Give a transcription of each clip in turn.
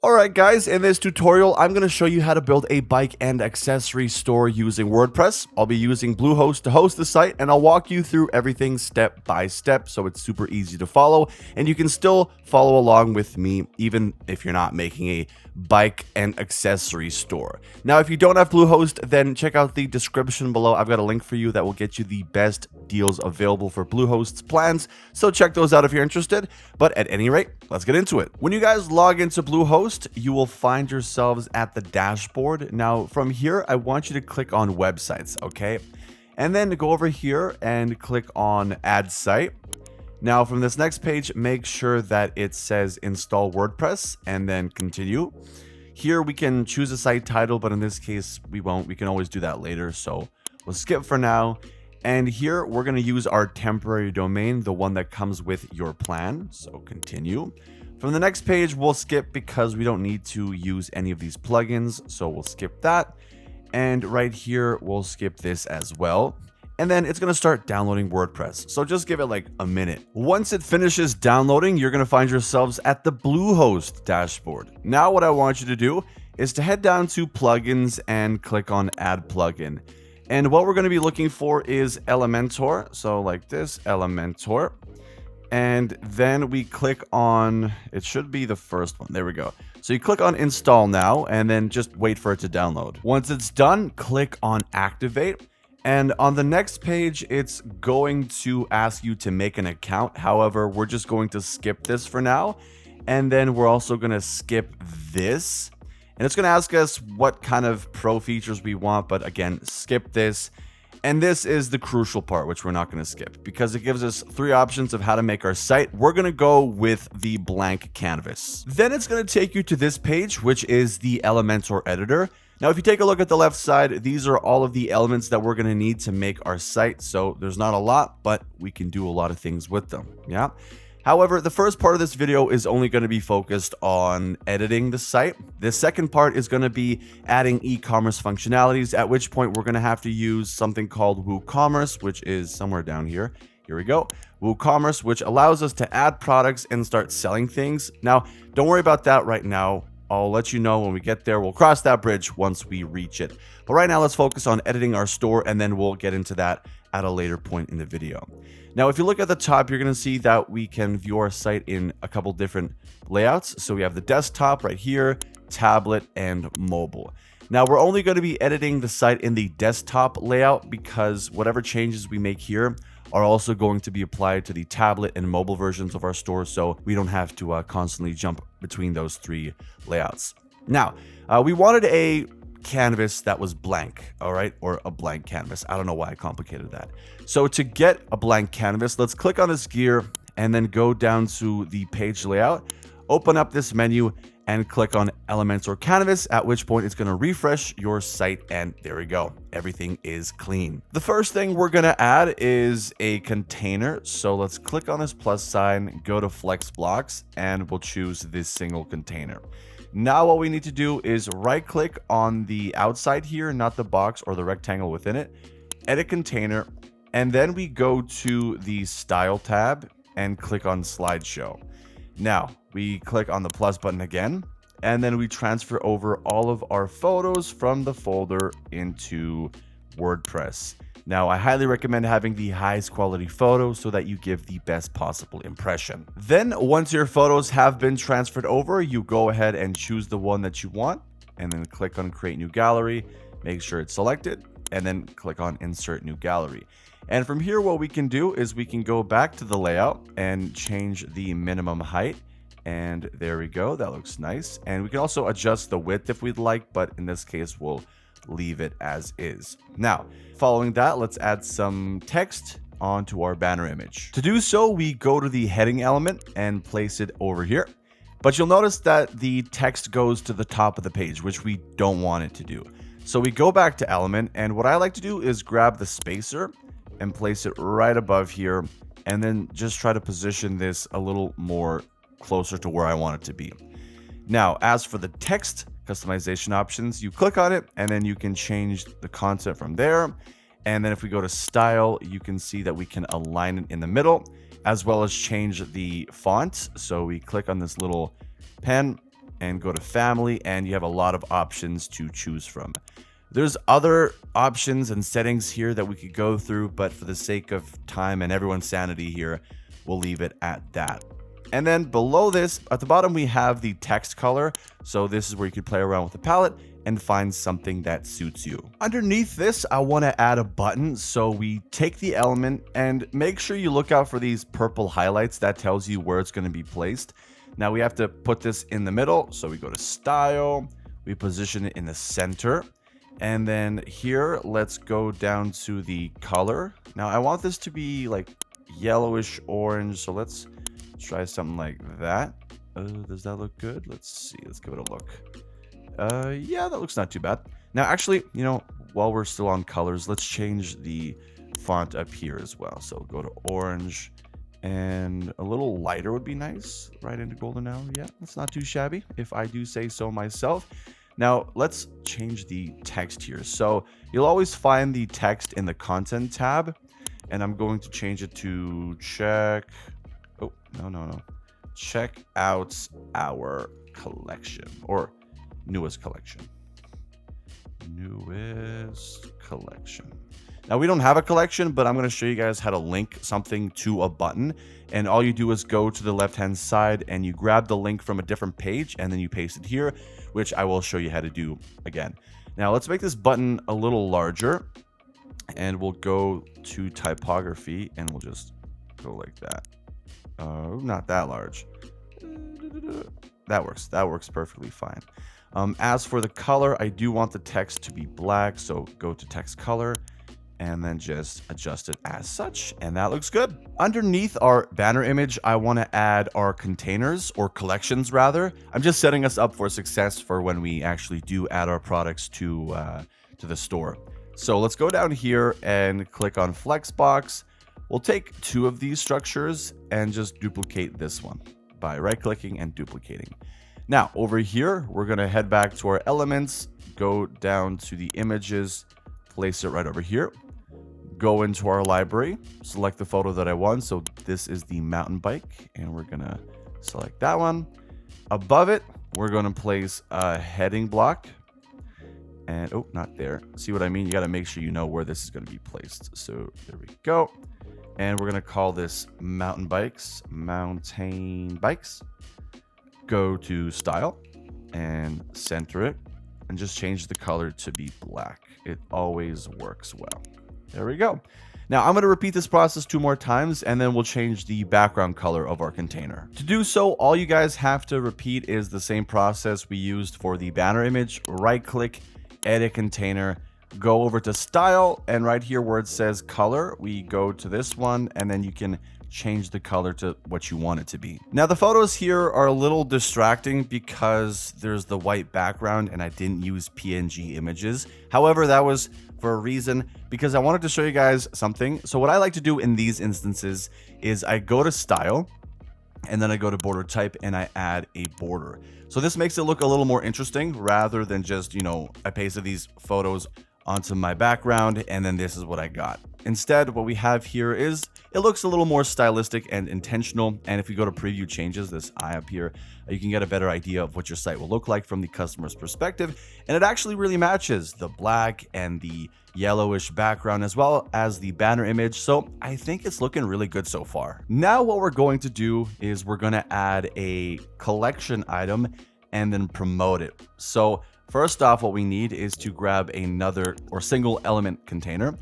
Alright guys, in this tutorial, I'm going to show you how to build a bike and accessory store using WordPress. I'll be using Bluehost to host the site, and I'll walk you through everything step by step so it's super easy to follow, and you can still follow along with me even if you're not making a bike and accessory store. Now, if you don't have Bluehost, then check out the description below. I've got a link for you that will get you the best deals available for Bluehost's plans, so check those out if you're interested. But at any rate, let's get into it. When you guys log into Bluehost, you will find yourselves at the dashboard. Now, from here, I want you to click on websites, okay? And then go over here and click on add site. Now, from this next page, make sure that it says install WordPress and then continue. Here we can choose a site title, but in this case, we won't. We can always do that later, so we'll skip for now. And here we're going to use our temporary domain, the one that comes with your plan. So continue. From the next page, we'll skip because we don't need to use any of these plugins. So we'll skip that. And right here, we'll skip this as well. And then it's going to start downloading WordPress. So just give it like a minute. Once it finishes downloading, you're going to find yourselves at the Bluehost dashboard. Now what I want you to do is to head down to plugins and click on add plugin. And what we're going to be looking for is Elementor. So like this, Elementor. And then we click on, it should be the first one. There we go. So you click on install now and then just wait for it to download. Once it's done, click on activate. And on the next page, it's going to ask you to make an account. However, we're just going to skip this for now. And then we're also going to skip this. And it's going to ask us what kind of pro features we want. But again, skip this. And this is the crucial part, which we're not going to skip because it gives us 3 options of how to make our site. We're going to go with the blank canvas. Then it's going to take you to this page, which is the Elementor editor. Now, if you take a look at the left side, these are all of the elements that we're going to need to make our site. So there's not a lot, but we can do a lot of things with them. Yeah. However, the first part of this video is only going to be focused on editing the site. The second part is going to be adding e-commerce functionalities, at which point we're going to have to use something called WooCommerce, which is somewhere down here. Here we go. WooCommerce, which allows us to add products and start selling things. Now, don't worry about that right now. I'll let you know when we get there. We'll cross that bridge once we reach it. But right now, let's focus on editing our store, and then we'll get into that at a later point in the video. Now, if you look at the top, you're going to see that we can view our site in a couple different layouts. So we have the desktop right here, tablet, and mobile. Now, we're only going to be editing the site in the desktop layout because whatever changes we make here are also going to be applied to the tablet and mobile versions of our store, so we don't have to constantly jump between those 3 layouts. Now, we wanted a canvas that was blank, all right, or a blank canvas. I don't know why I complicated that. So to get a blank canvas, let's click on this gear and then go down to the page layout, open up this menu, and click on Elementor Canvas, at which point it's going to refresh your site, and there we go. Everything is clean. The first thing we're going to add is a container. So let's click on this plus sign, go to Flex Blocks, and we'll choose this single container. Now what we need to do is right click on the outside here, not the box or the rectangle within it, edit container, and then we go to the Style tab and click on Slideshow. Now, we click on the plus button again, and then we transfer over all of our photos from the folder into WordPress. Now, I highly recommend having the highest quality photos so that you give the best possible impression. Then, once your photos have been transferred over, you go ahead and choose the one that you want, and then click on Create New Gallery, make sure it's selected, and then click on Insert New Gallery. And from here, what we can do is we can go back to the layout and change the minimum height. And there we go. That looks nice. And we can also adjust the width if we'd like, but in this case, we'll leave it as is. Now, following that, let's add some text onto our banner image. To do so, we go to the heading element and place it over here. But you'll notice that the text goes to the top of the page, which we don't want it to do. So we go back to element, and what I like to do is grab the spacer and place it right above here, and then just try to position this a little more closer to where I want it to be. Now, as for the text customization options, you click on it, and then you can change the content from there. And then if we go to style, you can see that we can align it in the middle, as well as change the font. So we click on this little pen, and go to family, and you have a lot of options to choose from. There's other options and settings here that we could go through, but for the sake of time and everyone's sanity here, we'll leave it at that. And then below this, at the bottom, we have the text color. So this is where you can play around with the palette and find something that suits you. Underneath this, I want to add a button. So we take the element and make sure you look out for these purple highlights. That tells you where it's going to be placed. Now we have to put this in the middle. So we go to style, we position it in the center. And then here, let's go down to the color. Now I want this to be like yellowish orange. So let's try something like that. Does that look good? Let's see. Let's give it a look. Yeah, that looks not too bad. Now, actually, you know, while we're still on colors, let's change the font up here as well. So go to orange, and a little lighter would be nice. Right into golden hour. Yeah, that's not too shabby, if I do say so myself. Now, let's change the text here. So you'll always find the text in the content tab, and I'm going to change it to check. Oh, no. Check out our collection, or newest collection. Newest collection. Now, we don't have a collection, but I'm going to show you guys how to link something to a button. And all you do is go to the left-hand side and you grab the link from a different page and then you paste it here, which I will show you how to do again. Now, let's make this button a little larger, and we'll go to typography and we'll just go like that. Not that large. That works perfectly fine. As for the color, I do want the text to be black, so go to text color and then just adjust it as such, and that looks good. Underneath our banner image, I want to add our containers, or collections rather. I'm just setting us up for success for when we actually do add our products to the store. So let's go down here and click on Flexbox. We'll take two of these structures and just duplicate this one by right-clicking and duplicating. Now, over here, we're going to head back to our elements, go down to the images, place it right over here, go into our library, select the photo that I want. So this is the mountain bike, and we're going to select that one. Above it, we're going to place a heading block. And, oh, not there. See what I mean? You got to make sure you know where this is going to be placed. So there we go. And we're going to call this mountain bikes. Go to style and center it and just change the color to be black. It always works well. There we go. Now I'm going to repeat this process 2 more times, and then we'll change the background color of our container. To do so, all you guys have to repeat is the same process we used for the banner image. Right click, edit container, go over to style, and right here where it says color, we go to this one, and then you can change the color to what you want it to be. Now the photos here are a little distracting because there's the white background and I didn't use PNG images. However, that was for a reason, because I wanted to show you guys something. So what I like to do in these instances is I go to style and then I go to border type and I add a border. So this makes it look a little more interesting rather than just, you know, I pasted these photos onto my background and then this is what I got. Instead, what we have here is it looks a little more stylistic and intentional. And if we go to preview changes, this eye up here, you can get a better idea of what your site will look like from the customer's perspective. And it actually really matches the black and the yellowish background as well as the banner image. So I think it's looking really good so far. Now what we're going to do is we're going to add a collection item and then promote it. So first off, what we need is to grab another or single element container.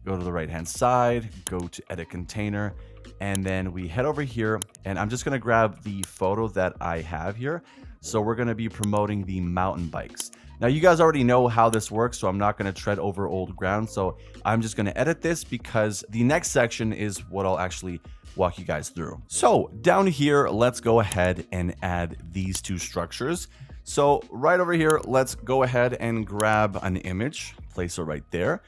Go to the right hand side, go to edit container, and then we head over here, and I'm just going to grab the photo that I have here. So we're going to be promoting the mountain bikes. Now you guys already know how this works, so I'm not going to tread over old ground. So I'm just going to edit this because the next section is what I'll actually walk you guys through. So down here, let's go ahead and add these 2 structures. So right over here, let's go ahead and grab an image, place it right there,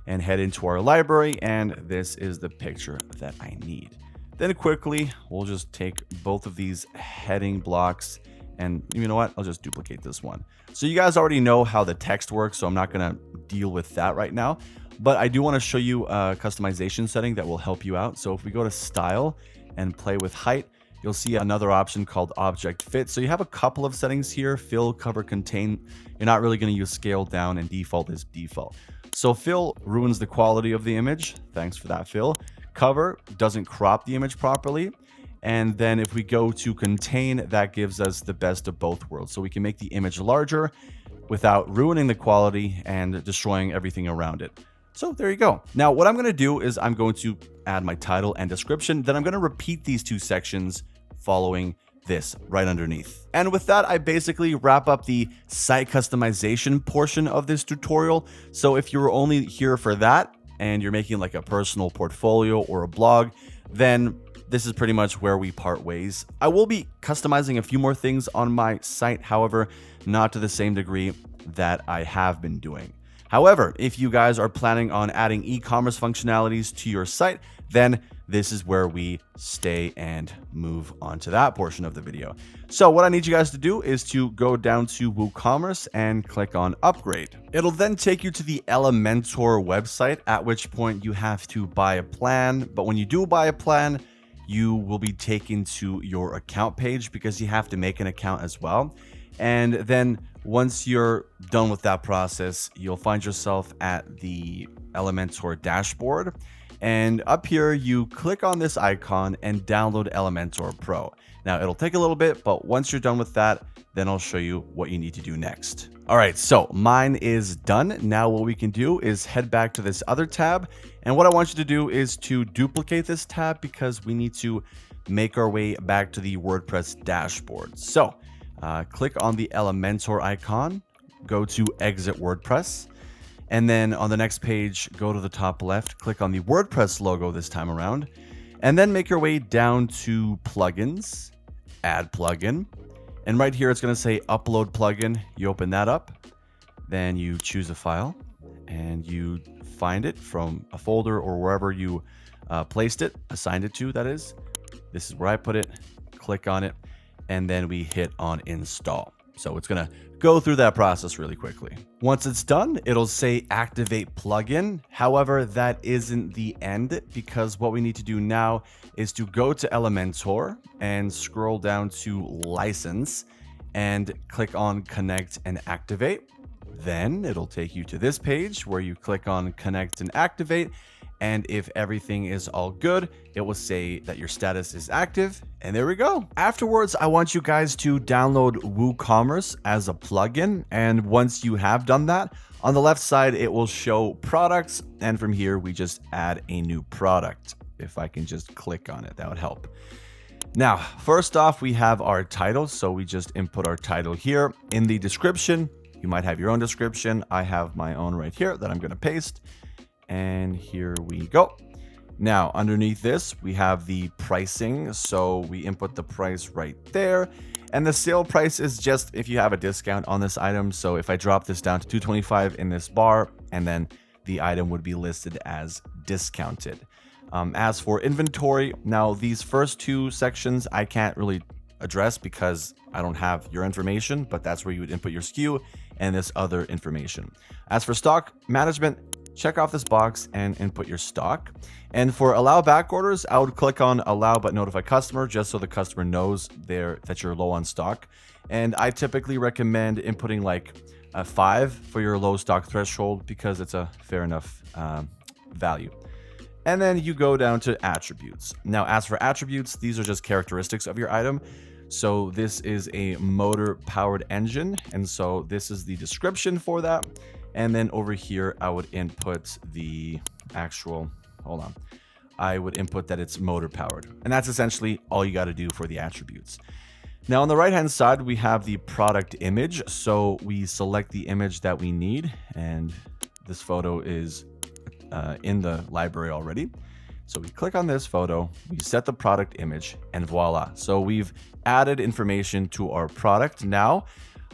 and head into our library, and this is the picture that I need. Then quickly, we'll just take both of these heading blocks, and you know what? I'll just duplicate this one. So you guys already know how the text works, so I'm not gonna deal with that right now, but I do wanna show you a customization setting that will help you out. So if we go to style and play with height, you'll see another option called object fit. So you have a couple of settings here: fill, cover, contain. You're not really going to use scale down, and default is default. So fill ruins the quality of the image. Thanks for that, Fill. Cover doesn't crop the image properly. And then if we go to contain, that gives us the best of both worlds. So we can make the image larger without ruining the quality and destroying everything around it. So there you go. Now what I'm going to do is I'm going to add my title and description. Then I'm going to repeat these two sections following this right underneath. And with that, I basically wrap up the site customization portion of this tutorial. So if you were only here for that and you're making like a personal portfolio or a blog, then this is pretty much where we part ways. I will be customizing a few more things on my site, however, not to the same degree that I have been doing. However, if you guys are planning on adding e-commerce functionalities to your site, then this is where we stay and move on to that portion of the video. So what I need you guys to do is to go down to WooCommerce and click on upgrade. It'll then take you to the Elementor website, at which point you have to buy a plan. But when you do buy a plan, you will be taken to your account page because you have to make an account as well. And then once you're done with that process, you'll find yourself at the Elementor dashboard. And up here, you click on this icon and download Elementor Pro. Now, it'll take a little bit, but once you're done with that, then I'll show you what you need to do next. All right, so mine is done. Now what we can do is head back to this other tab. And what I want you to do is to duplicate this tab because we need to make our way back to the WordPress dashboard. So click on the Elementor icon, go to exit WordPress. And then on the next page, go to the top left, click on the WordPress logo this time around, and then make your way down to plugins, add plugin. And right here, it's going to say upload plugin. You open that up, then you choose a file and you find it from a folder or wherever you placed it, assigned it to, that is. This is where I put it, click on it, and then we hit on install. So it's going to go through that process really quickly. Once it's done, it'll say activate plugin. However, that isn't the end because what we need to do now is to go to Elementor and scroll down to license and click on connect and activate. Then it'll take you to this page where you click on connect and activate. And if everything is all good, it will say that your status is active. And there we go. Afterwards, I want you guys to download WooCommerce as a plugin. And once you have done that, on the left side, it will show products. And from here, we just add a new product. If I can just click on it, that would help. Now, first off, we have our title. So we just input our title here. In the description, you might have your own description. I have my own right here that I'm going to paste. And here we go. Now, underneath this, we have the pricing. So we input the price right there. And the sale price is just if you have a discount on this item. So if I drop this down to $225 in this bar, and then the item would be listed as discounted. As for inventory, now these first two sections I can't really address because I don't have your information, but that's where you would input your SKU and this other information. As for stock management, check off this box and input your stock. And for allow back orders, I would click on allow but notify customer just so the customer knows that you're low on stock. And I typically recommend inputting like a 5 for your low stock threshold because it's a fair enough value. And then you go down to attributes. Now, as for attributes, these are just characteristics of your item. So this is a motor powered engine. And so this is the description for that. And then over here, I would input the actual, I would input that it's motor powered. And that's essentially all you got to do for the attributes. Now on the right hand side, we have the product image. So we select the image that we need. And this photo is in the library already. So we click on this photo, we set the product image, and voila. So we've added information to our product. Now,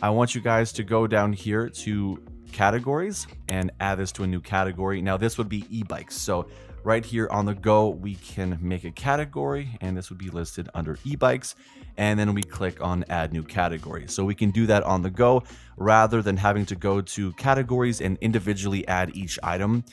I want you guys to go down here to categories and add this to a new category. Now this would be e-bikes. So right here on the go, we can make a category and this would be listed under e-bikes. And then we click on add new category. So we can do that on the go rather than having to go to categories and individually add each item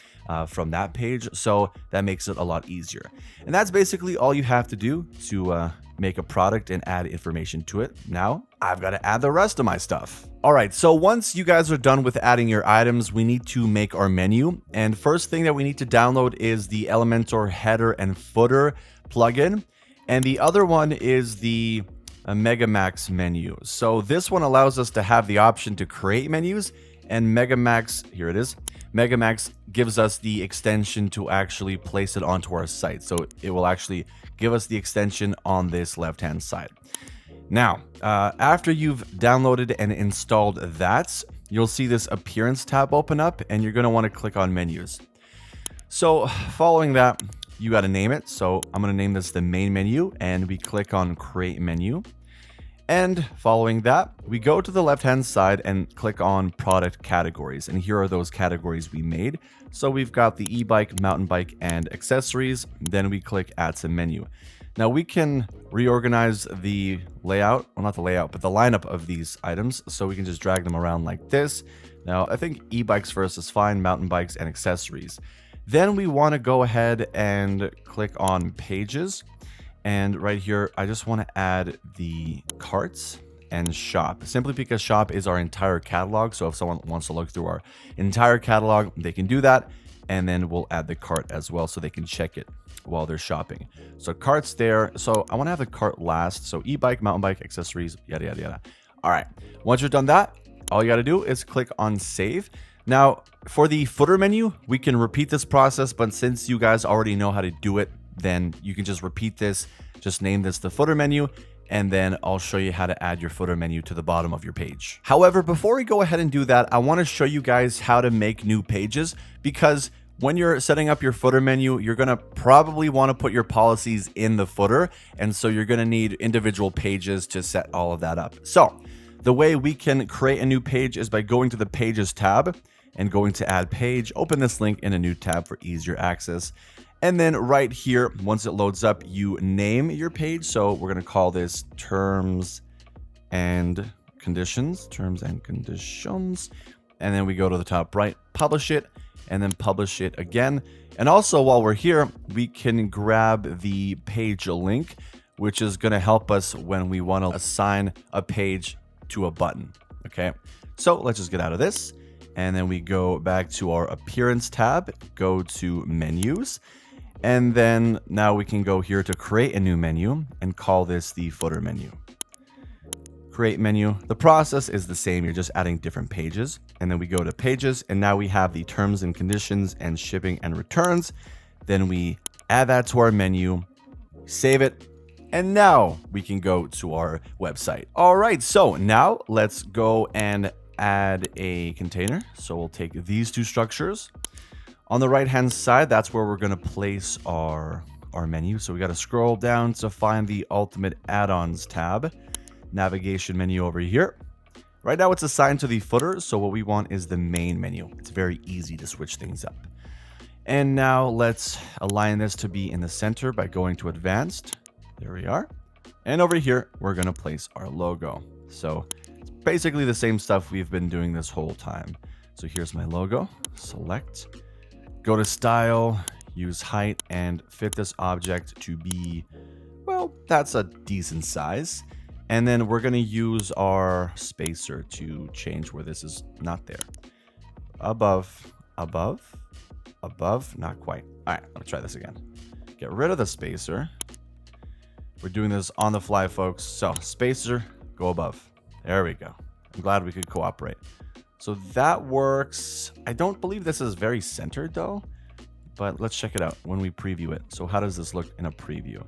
from that page. So that makes it a lot easier. And that's basically all you have to do to make a product and add information to it. Now I've got to add the rest of my stuff. All right, so once you guys are done with adding your items, we need to make our menu. And first thing that we need to download is the Elementor header and footer plugin. And the other one is the Megamax menu. So this one allows us to have the option to create menus, and Megamax, here it is. Megamax gives us the extension to actually place it onto our site. So it will actually give us the extension on this left-hand side. Now, after you've downloaded and installed that, you'll see this appearance tab open up, and you're going to want to click on menus. So following that, you got to name it. So I'm going to name this the main menu, and we click on create menu. And following that, we go to the left-hand side and click on product categories. And here are those categories we made. So we've got the e-bike, mountain bike, and accessories. Then we click add to menu. Now we can reorganize the layout, well, not the layout, but the lineup of these items. So we can just drag them around like this. Now I think e-bikes first is fine, mountain bikes and accessories. Then we want to go ahead and click on pages. And right here, I just want to add the carts and shop, simply because shop is our entire catalog. So if someone wants to look through our entire catalog, they can do that. And then we'll add the cart as well so they can check it while they're shopping. So cart's there. So I want to have the cart last. So e-bike, mountain bike, accessories, yada, yada, yada. All right. Once you've done that, all you got to do is click on save. Now, for the footer menu, we can repeat this process, but since you guys already know how to do it, then you can just repeat this, just name this the footer menu, and then I'll show you how to add your footer menu to the bottom of your page. However, before we go ahead and do that, I want to show you guys how to make new pages, because when you're setting up your footer menu, you're going to probably want to put your policies in the footer, and so you're going to need individual pages to set all of that up. So the way we can create a new page is by going to the Pages tab and going to Add Page. Open this link in a new tab for easier access. And then right here, once it loads up, you name your page. So we're going to call this Terms and Conditions. And then we go to the top right, publish it, and then publish it again. And also while we're here, we can grab the page link, which is going to help us when we want to assign a page to a button. Okay, so let's just get out of this. And then we go back to our appearance tab, go to menus. And then now we can go here to create a new menu and call this the footer menu. Create menu. The process is the same. You're just adding different pages. And then we go to pages, and now we have the terms and conditions and shipping and returns. Then we add that to our menu, save it, and now we can go to our website. All right, so now let's go and add a container. So we'll take these two structures. On the right hand side, that's where we're going to place our menu. So we got to scroll down to find the Ultimate Add-ons tab. Navigation menu over here. Right now it's assigned to the footer, so what we want is the main menu. It's very easy to switch things up. And now let's align this to be in the center by going to Advanced. There we are. And over here, we're going to place our logo. So it's basically the same stuff we've been doing this whole time. So here's my logo. Select. Go to Style, use height, and fit this object to be, well, that's a decent size. And then we're going to use our spacer to change where this is not there. Above, above, above, not quite. All right, let me try this again. Get rid of the spacer. We're doing this on the fly, folks. So spacer, go above. There we go. I'm glad we could cooperate. So that works. I don't believe this is very centered though, but let's check it out when we preview it. So how does this look in a preview?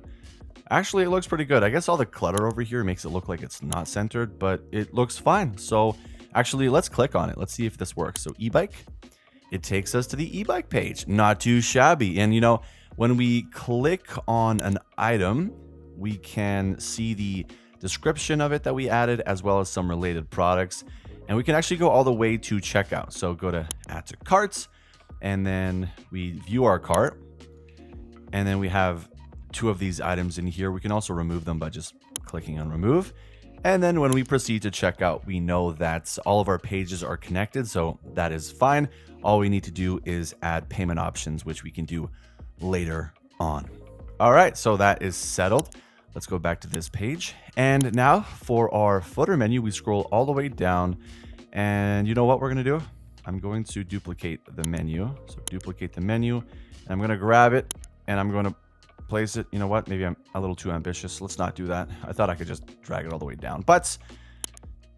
Actually, it looks pretty good. I guess all the clutter over here makes it look like it's not centered, but it looks fine. So actually, let's click on it. Let's see if this works. So e-bike, it takes us to the e-bike page. Not too shabby. And you know, when we click on an item, we can see the description of it that we added, as well as some related products. And we can actually go all the way to checkout. So go to add to carts, and then we view our cart. And then we have two of these items in here. We can also remove them by just clicking on remove. And then when we proceed to checkout, we know that all of our pages are connected. So that is fine. All we need to do is add payment options, which we can do later on. All right, so that is settled. Let's go back to this page. And now for our footer menu, we scroll all the way down. And you know what we're going to do? I'm going to duplicate the menu. So duplicate the menu. And I'm going to grab it and I'm going to place it. You know what? Maybe I'm a little too ambitious. Let's not do that. I thought I could just drag it all the way down. But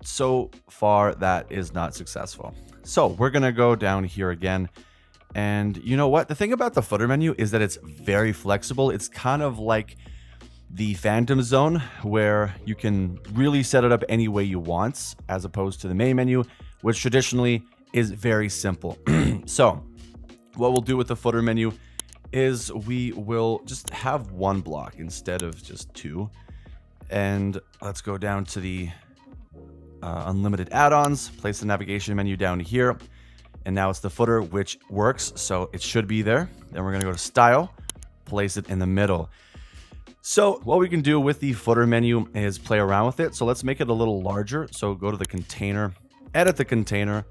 so far, that is not successful. So we're going to go down here again. And you know what? The thing about the footer menu is that it's very flexible. It's kind of like the Phantom Zone, where you can really set it up any way you want, as opposed to the main menu, which traditionally is very simple. So what we'll do with the footer menu is we will just have one block instead of just two. And let's go down to the unlimited add-ons, place the navigation menu down here. And now it's the footer, which works. So it should be there. Then we're going to go to style, place it in the middle. So what we can do with the footer menu is play around with it. So let's make it a little larger. So go to the container, edit the container,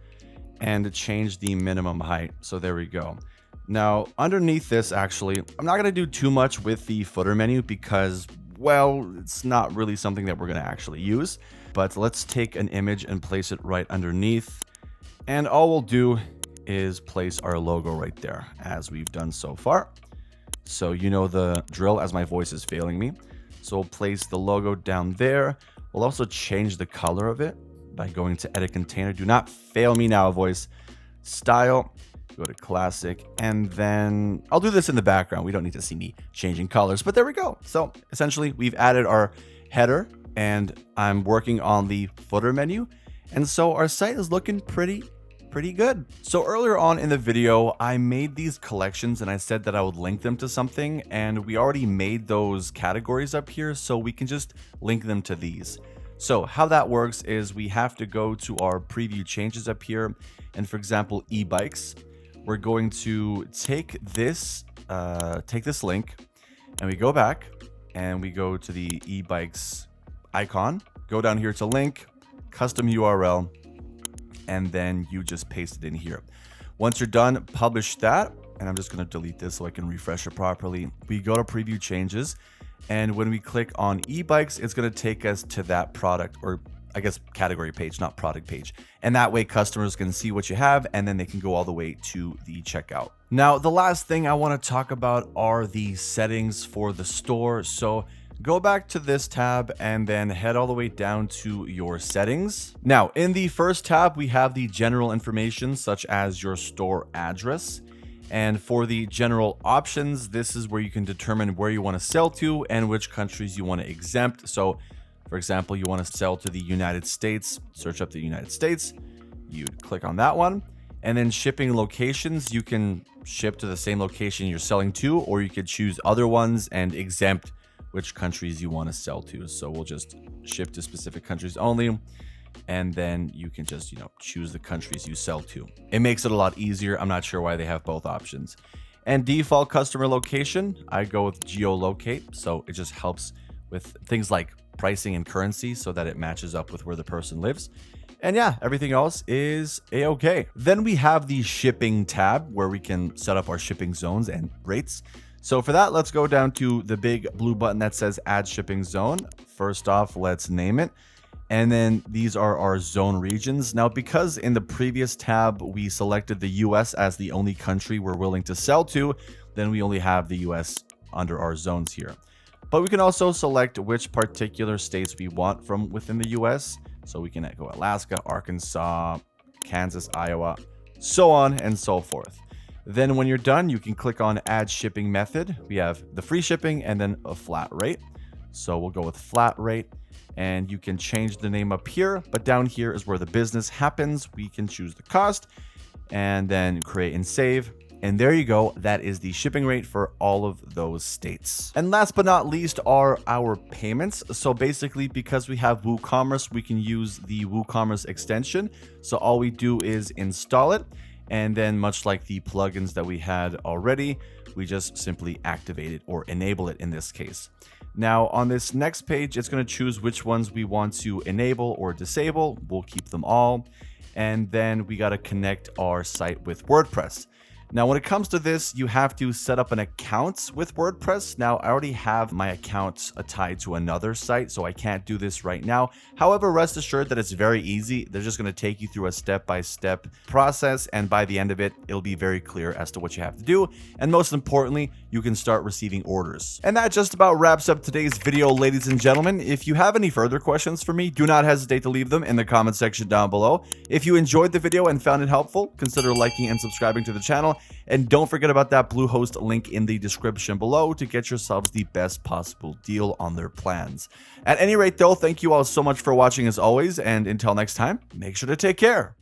and change the minimum height. So there we go. Now underneath this, actually, I'm not going to do too much with the footer menu because, well, it's not really something that we're going to actually use. But let's take an image and place it right underneath. And all we'll do is place our logo right there, as we've done so far. So you know the drill, as my voice is failing me. So we'll place the logo down there. We'll also change the color of it by going to edit container. Do not fail me now, voice. Style, go to classic, and then I'll do this in the background. We don't need to see me changing colors, but there we go. So essentially we've added our header, and I'm working on the footer menu. And so our site is looking pretty good. So earlier on in the video, I made these collections and I said that I would link them to something, and we already made those categories up here, so we can just link them to these. So how that works is we have to go to our preview changes up here. And for example, e-bikes, we're going to take this link and we go back and we go to the e-bikes icon, go down here to link, custom URL, and then you just paste it in here. Once you're done, publish that. And I'm just going to delete this so I can refresh it properly. We go to preview changes. And when we click on e-bikes, it's going to take us to that product, or I guess category page, not product page. And that way customers can see what you have, and then they can go all the way to the checkout. Now, the last thing I want to talk about are the settings for the store. So go back to this tab and then head all the way down to your settings. Now, in the first tab, we have the general information such as your store address. And for the general options, this is where you can determine where you want to sell to and which countries you want to exempt. So for example, you want to sell to the United States, search up the United States, you click on that one. And then shipping locations, you can ship to the same location you're selling to, or you could choose other ones and exempt which countries you want to sell to. So we'll just ship to specific countries only. And then you can just, choose the countries you sell to. It makes it a lot easier. I'm not sure why they have both options. And default customer location, I go with geolocate. So it just helps with things like pricing and currency so that it matches up with where the person lives. And yeah, everything else is a-okay. Then we have the shipping tab where we can set up our shipping zones and rates. So for that, let's go down to the big blue button that says add shipping zone. First off, let's name it. And then these are our zone regions. Now, because in the previous tab, we selected the US as the only country we're willing to sell to, then we only have the US under our zones here. But we can also select which particular states we want from within the US. So we can go Alaska, Arkansas, Kansas, Iowa, so on and so forth. Then when you're done, you can click on add shipping method. We have the free shipping and then a flat rate. So we'll go with flat rate. And you can change the name up here, but down here is where the business happens. We can choose the cost and then create and save. And there you go. That is the shipping rate for all of those states. And last but not least are our payments. So basically, because we have WooCommerce, we can use the WooCommerce extension. So all we do is install it. And then much like the plugins that we had already, we just simply activate it or enable it in this case. Now on this next page, it's going to choose which ones we want to enable or disable. We'll keep them all. And then we got to connect our site with WordPress. Now, when it comes to this, you have to set up an account with WordPress. Now, I already have my account tied to another site, so I can't do this right now. However, rest assured that it's very easy. They're just going to take you through a step-by-step process, and by the end of it, it'll be very clear as to what you have to do. And most importantly, you can start receiving orders. And that just about wraps up today's video, ladies and gentlemen. If you have any further questions for me, do not hesitate to leave them in the comment section down below. If you enjoyed the video and found it helpful, consider liking and subscribing to the channel. And don't forget about that Bluehost link in the description below to get yourselves the best possible deal on their plans. At any rate, though, thank you all so much for watching as always. And until next time, make sure to take care.